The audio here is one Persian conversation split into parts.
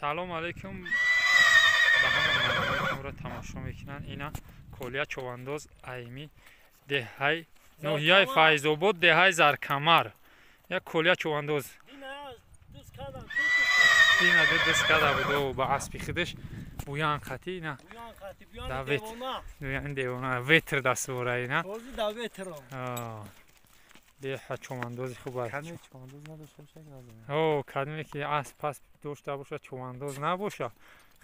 سلام علیکم به همه مردمی که را تماشا میکنن. اینا کولیا چوانداز ایمی دههای نوحیه فیض‌آباد دههای زرکمر. یک کولیا چوانداز اینا دست کرده بود و با اسبی خودش بویان خطی نه دویت دویان دیوانه ویتر دست بوره اینا ده چوانداز خوب است. کدومی چوانداز نداشته باشه لازمه. او کدومی که اسب پس داشته باشه چوانداز نباشه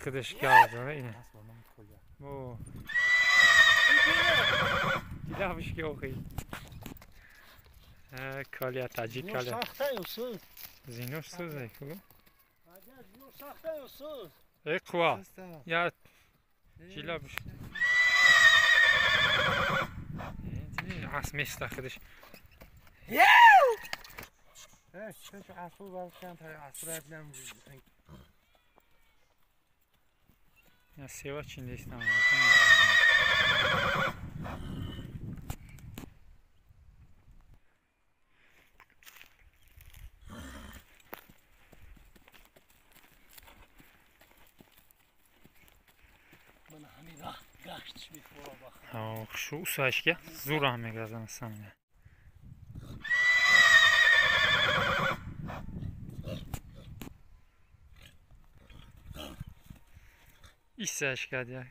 خودش گردونه اینه. او دیده بهش که آخی کالیا تاجیک کالیا زینوش سوزه کلو اقوا یا جیلا بش این اسب میسته خودش شو عصفور برکن تا عصفور نمی‌گیری. یا سیوا چیندیستم. من همین راه گشتش می‌خوام باخت. آه شو سایشکه زور هم می‌گذارم سامن. ایش سایشکه دیگه.